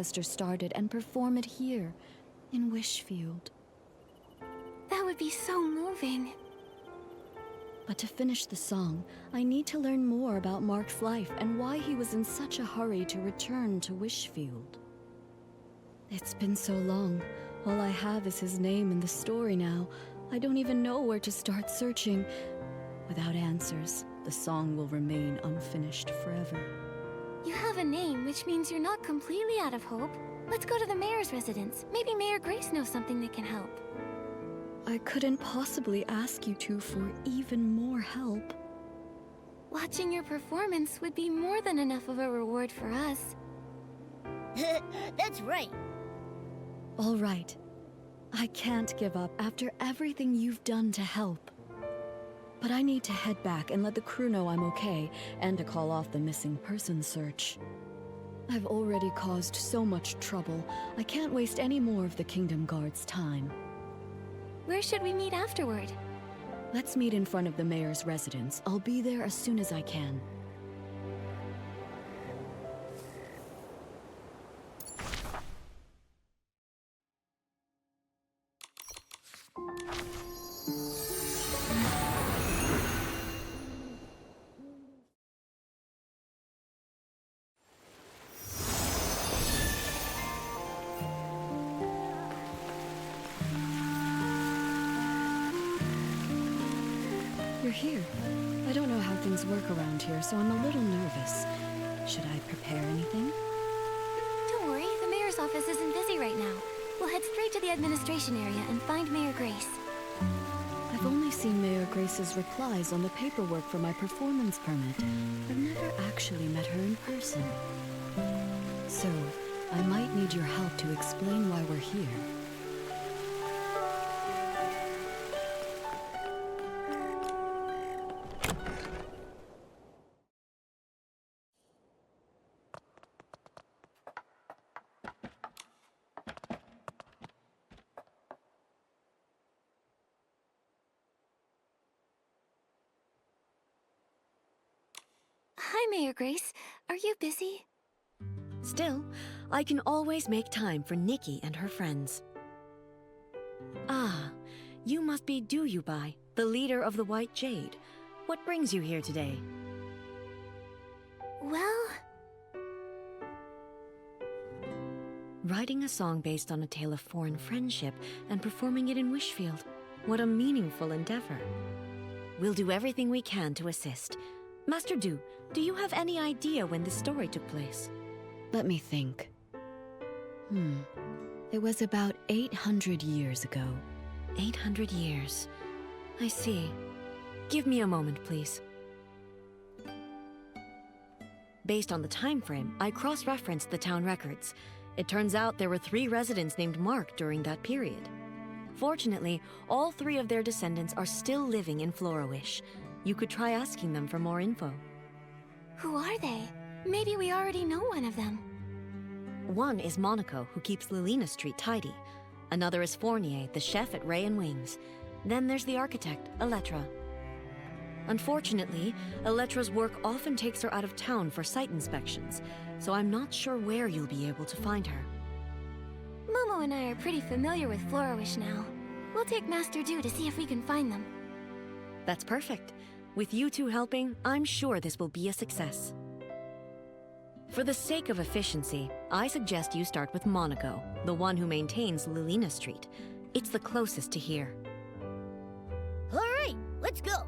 ancestor started and perform it here, in Wishfield. That would be so moving. But to finish the song, I need to learn more about Mark's life and why he was in such a hurry to return to Wishfield. It's been so long. All I have is his name in the story now. I don't even know where to start searching. Without answers, the song will remain unfinished forever. You have a name, which means you're not completely out of hope. Let's go to the mayor's residence. Maybe Mayor Grace knows something that can help. I couldn't possibly ask you two for even more help. Watching your performance would be more than enough of a reward for us. That's right. All right. I can't give up after everything you've done to help. But I need to head back and let the crew know I'm okay, and to call off the missing person search. I've already caused so much trouble. I can't waste any more of the Kingdom Guard's time. Where should we meet afterward? Let's meet in front of the mayor's residence. I'll be there as soon as I can. You're here. I don't know how things work around here, so I'm a little nervous. Should I prepare anything? Don't worry, the mayor's office isn't busy right now. We'll head straight to the administration area and find Mayor Grace. I've only seen Mayor Grace's replies on the paperwork for my performance permit. I've never actually met her in person. So, I might need your help to explain why we're here. Hi, Mayor Grace. Are you busy? Still, I can always make time for Nikki and her friends. Ah, you must be Jeajax, the leader of the White Jade. What brings you here today? Well... Writing a song based on a tale of foreign friendship and performing it in Wishfield. What a meaningful endeavor. We'll do everything we can to assist. Master Do you have any idea when this story took place? Let me think. It was about 800 years ago. 800 years. I see. Give me a moment, please. Based on the time frame, I cross-referenced the town records. It turns out there were 3 residents named Mark during that period. Fortunately, all 3 of their descendants are still living in Florawish. You could try asking them for more info. Who are they? Maybe we already know one of them. One is Monaco, who keeps Lilina Street tidy. Another is Fournier, the chef at Ray and Wings. Then there's the architect, Elettra. Unfortunately, Elettra's work often takes her out of town for site inspections, so I'm not sure where you'll be able to find her. Momo and I are pretty familiar with Florawish now. We'll take Master Do to see if we can find them. That's perfect. With you two helping, I'm sure this will be a success. For the sake of efficiency, I suggest you start with Monaco, the one who maintains Lilina Street. It's the closest to here. All right, let's go.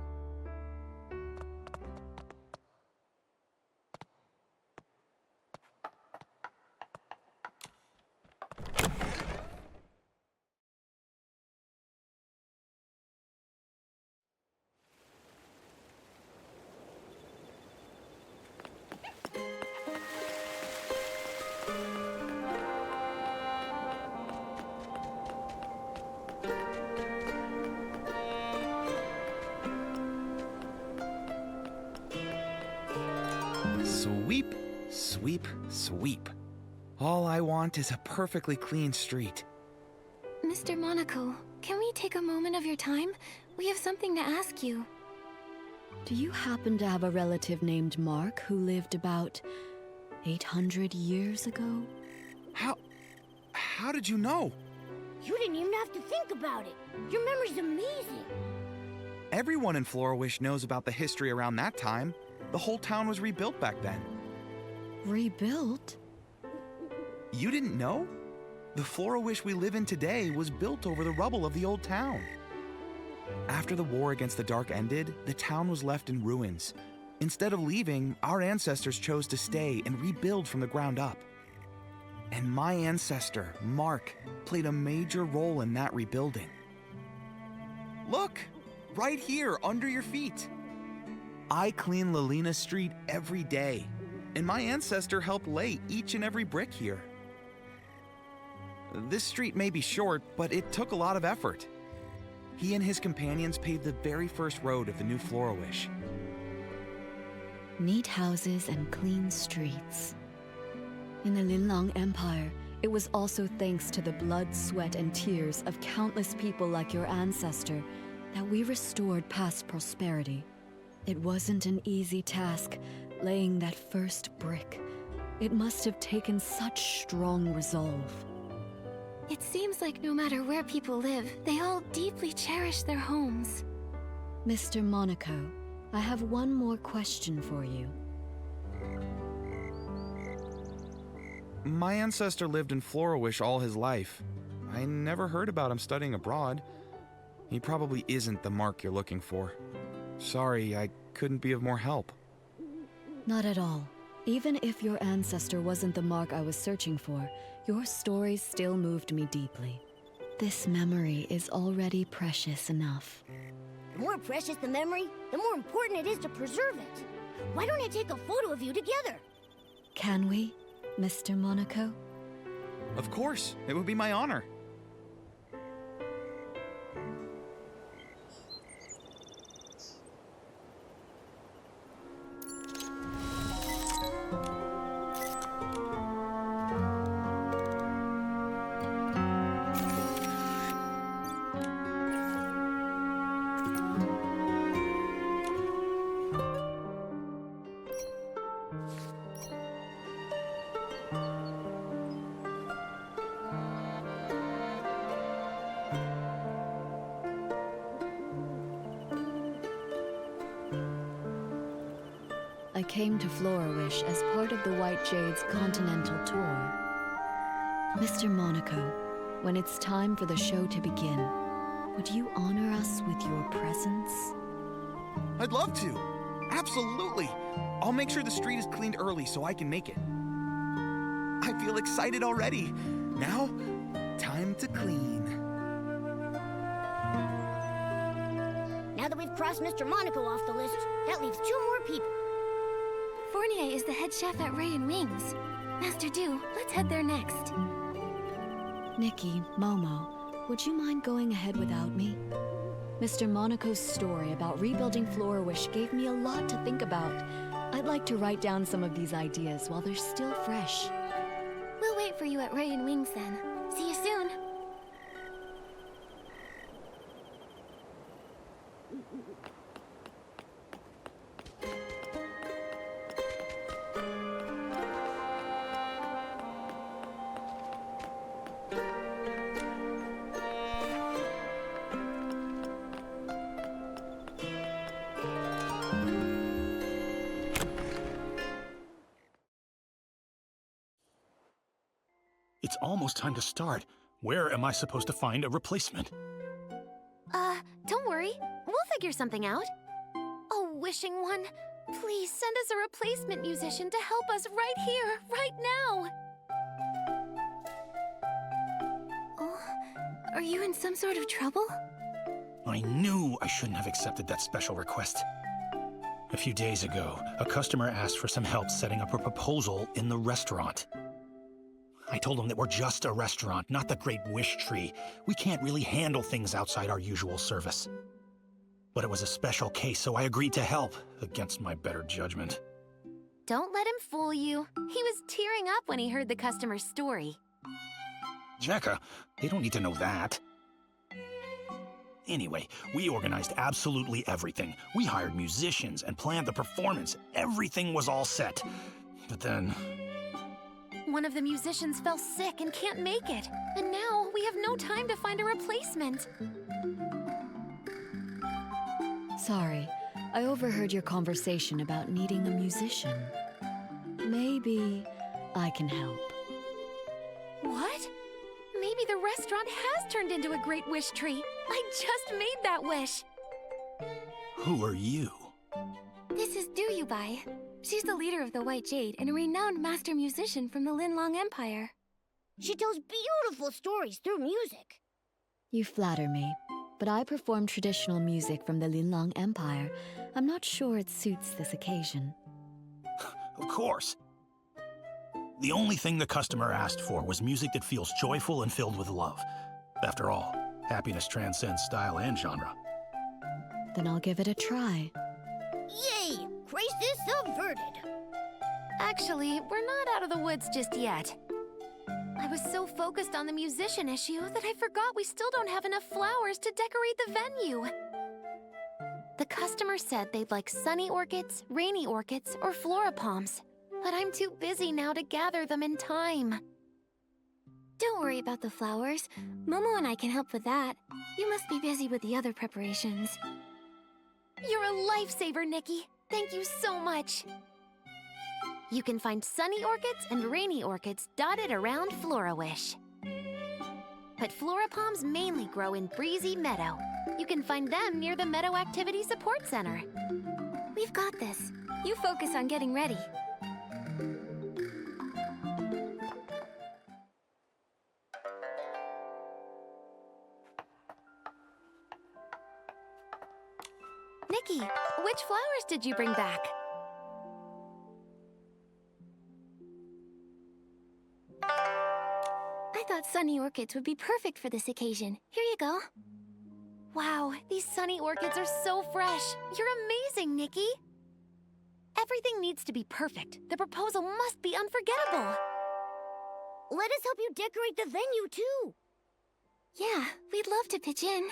Sweep, sweep, sweep. All I want is a perfectly clean street. Mr. Monaco, can we take a moment of your time? We have something to ask you. Do you happen to have a relative named Mark who lived about 800 years ago? How How did you know? You didn't even have to think about it. Your memory's amazing. Everyone in Flora-Wish knows about the history around that time. The whole town was rebuilt back then. Rebuilt? You didn't know? The Flora-Wish we live in today was built over the rubble of the old town. After the war against the Dark ended, the town was left in ruins. Instead of leaving, our ancestors chose to stay and rebuild from the ground up. And my ancestor, Mark, played a major role in that rebuilding. Look, right here under your feet. I clean Lalina Street every day, and my ancestor helped lay each and every brick here. This street may be short, but it took a lot of effort. He and his companions paved the very first road of the new Flora-Wish. Neat houses and clean streets. In the Linlang Empire, it was also thanks to the blood, sweat, and tears of countless people like your ancestor that we restored past prosperity. It wasn't an easy task, laying that first brick. It must have taken such strong resolve. It seems like no matter where people live, they all deeply cherish their homes. Mr. Monaco, I have one more question for you. My ancestor lived in Flora-Wish all his life. I never heard about him studying abroad. He probably isn't the Mark you're looking for. Sorry, I couldn't be of more help. Not at all. Even if your ancestor wasn't the Mark I was searching for, your stories still moved me deeply. This memory is already precious enough. The more precious the memory, the more important it is to preserve it. Why don't I take a photo of you together? Can we, Mr. Monaco? Of course, it would be my honor. I came to Flora-Wish as part of the White Jade's continental tour. Mr. Monaco, when it's time for the show to begin, would you honor us with your presence? I'd love to. Absolutely. I'll make sure the street is cleaned early so I can make it. I feel excited already. Now, time to clean. Now that we've crossed Mr. Monaco off the list, that leaves 2 more people. Fournier is the head chef at Ray and Wings. Master Du, let's head there next. Nikki, Momo, would you mind going ahead without me? Mr. Monaco's story about rebuilding Flora-Wish gave me a lot to think about. I'd like to write down some of these ideas while they're still fresh. We'll wait for you at Ray and Wings then. See you soon. It's almost time to start. Where am I supposed to find a replacement? Don't worry. We'll figure something out. Oh, Wishing One, please send us a replacement musician to help us right here, right now. Oh, are you in some sort of trouble? I knew I shouldn't have accepted that special request. A few days ago, a customer asked for some help setting up a proposal in the restaurant. I told him that we're just a restaurant, not the Great Wish Tree. We can't really handle things outside our usual service. But it was a special case, so I agreed to help, against my better judgment. Don't let him fool you. He was tearing up when he heard the customer's story. Jacka, they don't need to know that. Anyway, we organized absolutely everything. We hired musicians and planned the performance. Everything was all set. But then... One of the musicians fell sick and can't make it. And now we have no time to find a replacement. Sorry, I overheard your conversation about needing a musician. Maybe I can help. What? Maybe the restaurant has turned into a great wish tree. I just made that wish. Who are you? This is Duyubai. She's the leader of the White Jade and a renowned master musician from the Linlong Empire. She tells beautiful stories through music. You flatter me, but I perform traditional music from the Linlong Empire. I'm not sure it suits this occasion. Of course. The only thing the customer asked for was music that feels joyful and filled with love. After all, happiness transcends style and genre. Then I'll give it a try. Yay! Crisis averted. Actually, we're not out of the woods just yet. I was so focused on the musician issue that I forgot we still don't have enough flowers to decorate the venue. The customer said they'd like sunny orchids, rainy orchids, or floripalms. But I'm too busy now to gather them in time. Don't worry about the flowers. Momo and I can help with that. You must be busy with the other preparations. You're a lifesaver, Nikki. Thank you so much. You can find sunny orchids and rainy orchids dotted around Florawish. But floripalms mainly grow in Breezy Meadow. You can find them near the Meadow Activity Support Center. We've got this. You focus on getting ready. Nikki, which flowers did you bring back? I thought sunny orchids would be perfect for this occasion. Here you go. Wow, these sunny orchids are so fresh. You're amazing, Nikki. Everything needs to be perfect. The proposal must be unforgettable. Let us help you decorate the venue, too. Yeah, we'd love to pitch in.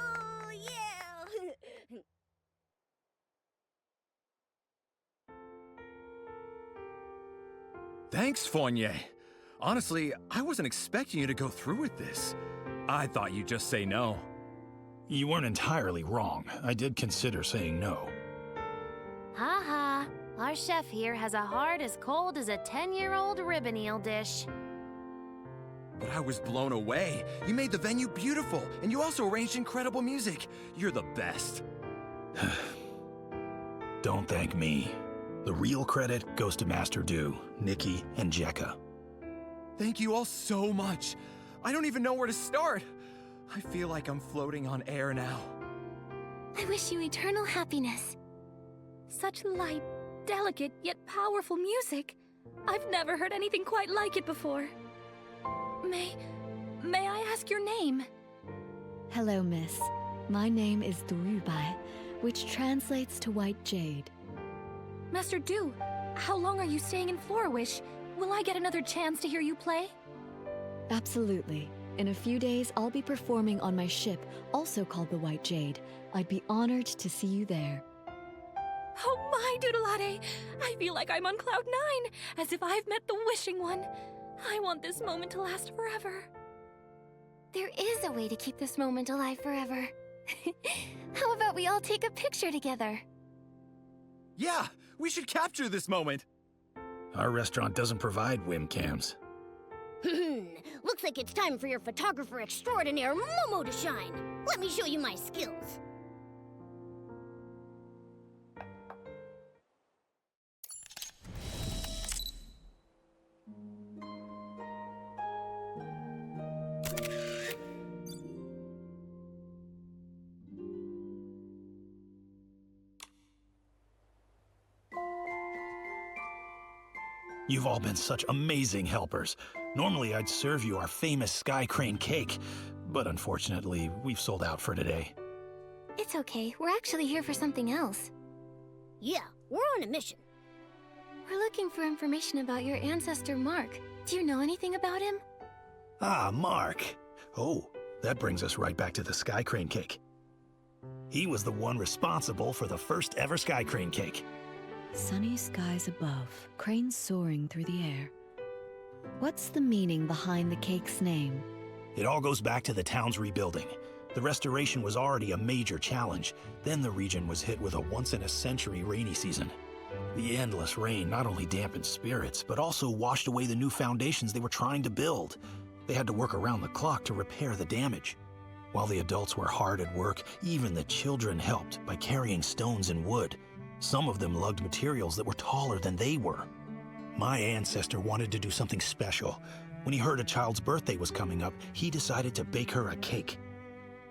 Oh, yeah! Thanks, Fournier. Honestly, I wasn't expecting you to go through with this. I thought you'd just say no. You weren't entirely wrong. I did consider saying no. Ha. Our chef here has a heart as cold as a 10-year-old ribbon eel dish. But I was blown away. You made the venue beautiful, and you also arranged incredible music. You're the best. Don't thank me. The real credit goes to Master Du, Nikki, and Jekka. Thank you all so much. I don't even know where to start. I feel like I'm floating on air now. I wish you eternal happiness. Such light, delicate, yet powerful music. I've never heard anything quite like it before. May I ask your name? Hello, miss. My name is Duyubai, which translates to White Jade. Master Du, how long are you staying in Florawish? Will I get another chance to hear you play? Absolutely. In a few days, I'll be performing on my ship, also called the White Jade. I'd be honored to see you there. Oh my, Doodleade! I feel like I'm on Cloud 9, as if I've met the Wishing One. I want this moment to last forever. There is a way to keep this moment alive forever. How about we all take a picture together? Yeah, we should capture this moment. Our restaurant doesn't provide webcams. Looks like it's time for your photographer extraordinaire, Momo, to shine. Let me show you my skills. You've all been such amazing helpers. Normally, I'd serve you our famous Sky Crane cake, but unfortunately, we've sold out for today. It's okay. We're actually here for something else. Yeah, we're on a mission. We're looking for information about your ancestor, Mark. Do you know anything about him? Ah, Mark. Oh, that brings us right back to the Sky Crane cake. He was the one responsible for the first ever Sky Crane cake. Sunny skies above, cranes soaring through the air. What's the meaning behind the cake's name? It all goes back to the town's rebuilding. The restoration was already a major challenge. Then the region was hit with a once-in-a-century rainy season. The endless rain not only dampened spirits, but also washed away the new foundations they were trying to build. They had to work around the clock to repair the damage. While the adults were hard at work, even the children helped by carrying stones and wood. Some of them lugged materials that were taller than they were. My ancestor wanted to do something special. When he heard a child's birthday was coming up, he decided to bake her a cake.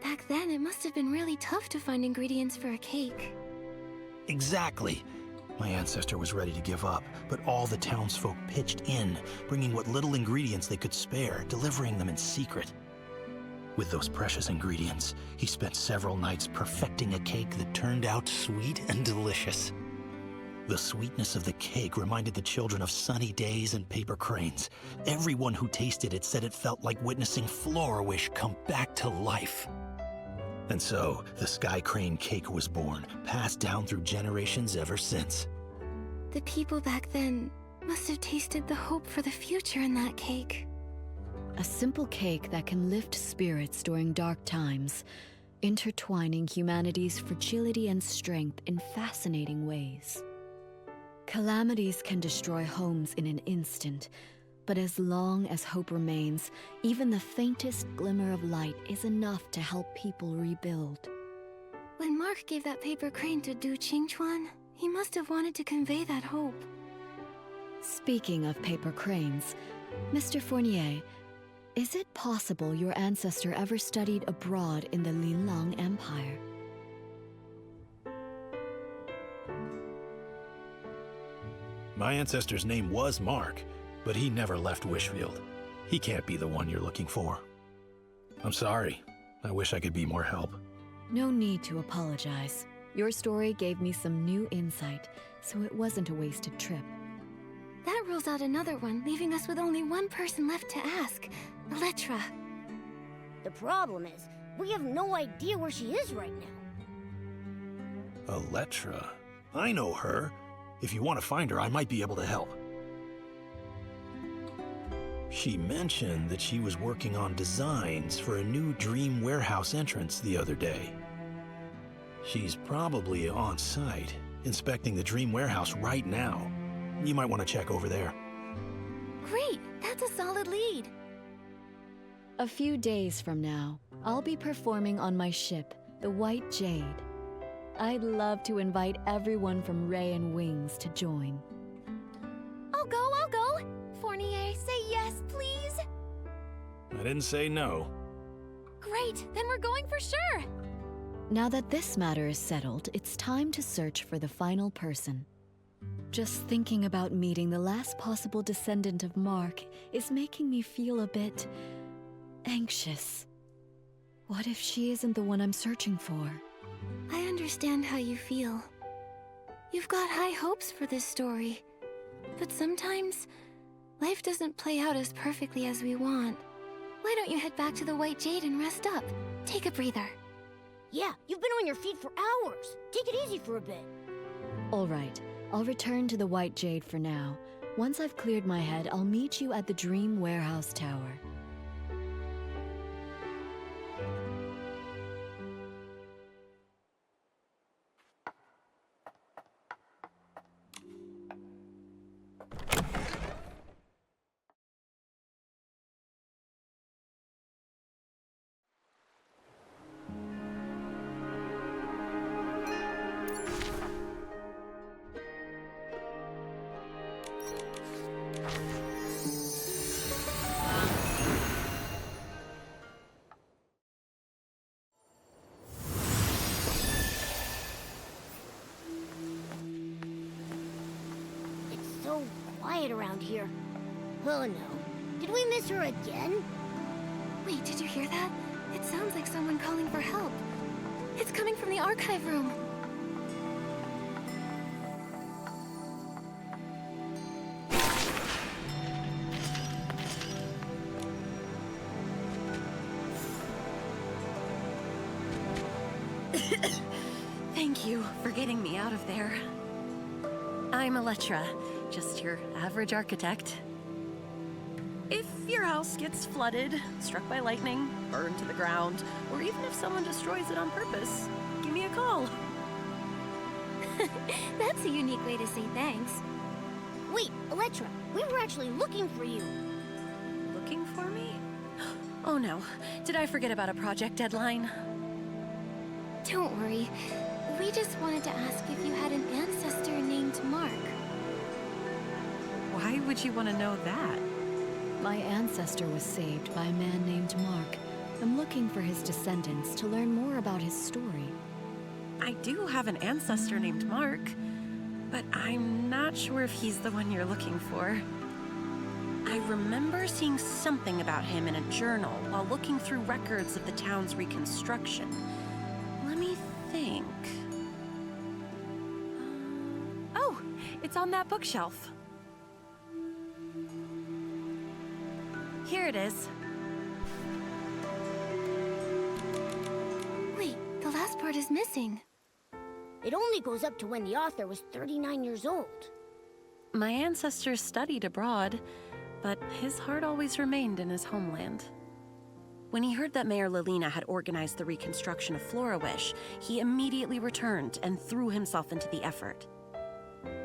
Back then, it must have been really tough to find ingredients for a cake. Exactly. My ancestor was ready to give up, but all the townsfolk pitched in, bringing what little ingredients they could spare, delivering them in secret. With those precious ingredients, he spent several nights perfecting a cake that turned out sweet and delicious. The sweetness of the cake reminded the children of sunny days and paper cranes. Everyone who tasted it said it felt like witnessing Florawish come back to life. And so, the Sky Crane cake was born, passed down through generations ever since. The people back then must have tasted the hope for the future in that cake. A simple cake that can lift spirits during dark times, intertwining humanity's fragility and strength in fascinating ways. Calamities can destroy homes in an instant, but as long as hope remains, even the faintest glimmer of light is enough to help people rebuild. When Mark gave that paper crane to Du Qingchuan, he must have wanted to convey that hope. Speaking of paper cranes, Mr. Fournier, is it possible your ancestor ever studied abroad in the Linlang Empire? My ancestor's name was Mark, but he never left Wishfield. He can't be the one you're looking for. I'm sorry. I wish I could be more help. No need to apologize. Your story gave me some new insight, so it wasn't a wasted trip. That rules out another one, leaving us with only one person left to ask. Electra. The problem is, we have no idea where she is right now. Electra? I know her. If you want to find her, I might be able to help. She mentioned that she was working on designs for a new Dream Warehouse entrance the other day. She's probably on site, inspecting the Dream Warehouse right now. You might want to check over there. Great! That's a solid lead. A few days from now, I'll be performing on my ship, the White Jade. I'd love to invite everyone from Ray and Wings to join. I'll go. Fournier, say yes, please. I didn't say no. Great, then we're going for sure. Now that this matter is settled, it's time to search for the final person. Just thinking about meeting the last possible descendant of Mark is making me feel a bit anxious. What if she isn't the one I'm searching for? I understand how you feel. You've got high hopes for this story. But sometimes, life doesn't play out as perfectly as we want. Why don't you head back to the White Jade and rest up? Take a breather. Yeah, you've been on your feet for hours. Take it easy for a bit. All right, I'll return to the White Jade for now. Once I've cleared my head, I'll meet you at the Dream Warehouse Tower. so quiet around here. Oh no. Did we miss her again? Wait, did you hear that? It sounds like someone calling for help. It's coming from the archive room. Thank you for getting me out of there. I'm Elettra, just your average architect. If your house gets flooded, struck by lightning, burned to the ground, or even if someone destroys it on purpose, give me a call. That's a unique way to say thanks. Wait, Elettra, we were actually looking for you. Looking for me? Oh no, did I forget about a project deadline? Don't worry. We just wanted to ask if you had an ancestor named Mark. Why would you want to know that? My ancestor was saved by a man named Mark. I'm looking for his descendants to learn more about his story. I do have an ancestor named Mark, but I'm not sure if he's the one you're looking for. I remember seeing something about him in a journal while looking through records of the town's reconstruction. Let me think. Oh, it's on that bookshelf. Here it is. Wait, the last part is missing. It only goes up to when the author was 39 years old. My ancestors studied abroad, but his heart always remained in his homeland. When he heard that Mayor Lilina had organized the reconstruction of Florawish, he immediately returned and threw himself into the effort.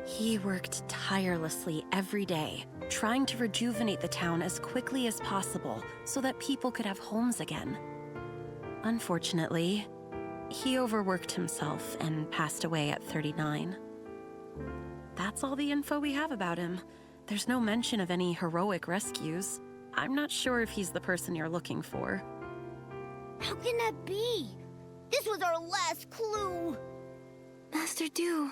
He worked tirelessly every day, trying to rejuvenate the town as quickly as possible so that people could have homes again. Unfortunately, he overworked himself and passed away at 39. That's all the info we have about him. There's no mention of any heroic rescues. I'm not sure if he's the person you're looking for. How can that be? This was our last clue. Master Du.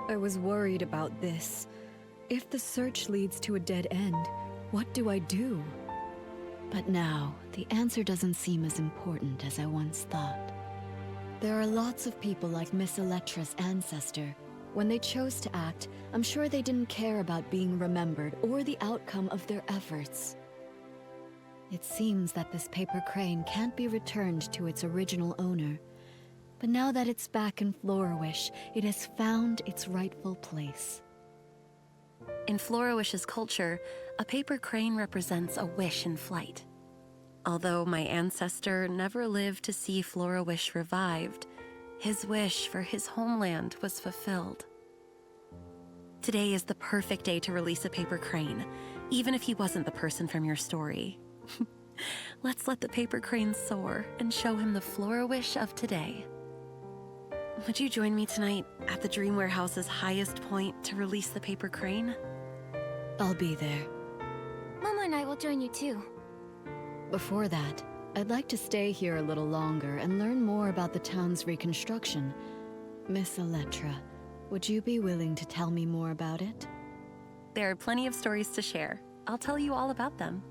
I was worried about this. If the search leads to a dead end, what do I do? But now, the answer doesn't seem as important as I once thought. There are lots of people like Miss Elettra's ancestor. When they chose to act, I'm sure they didn't care about being remembered or the outcome of their efforts. It seems that this paper crane can't be returned to its original owner. But now that it's back in Florawish, it has found its rightful place. In Florawish's culture, a paper crane represents a wish in flight. Although my ancestor never lived to see Florawish revived, his wish for his homeland was fulfilled. Today is the perfect day to release a paper crane, even if he wasn't the person from your story. Let's let the paper crane soar and show him the Florawish of today. Would you join me tonight at the Dream Warehouse's highest point to release the paper crane? I'll be there. Momo and I will join you too. Before that, I'd like to stay here a little longer and learn more about the town's reconstruction. Miss Elettra, would you be willing to tell me more about it? There are plenty of stories to share. I'll tell you all about them.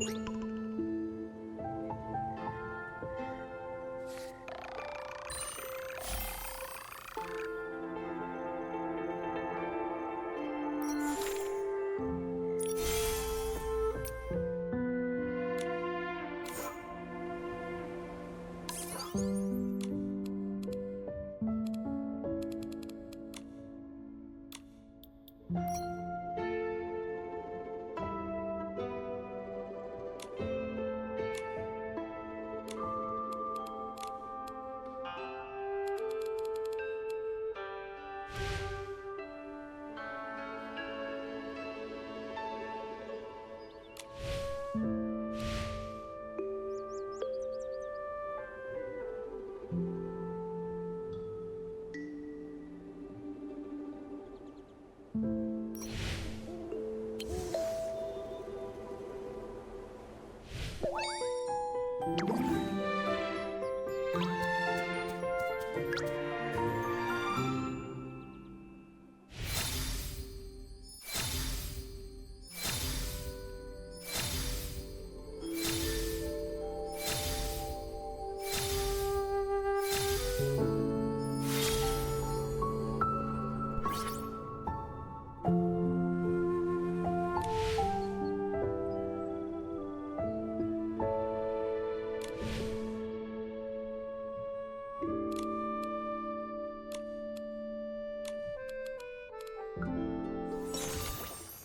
you.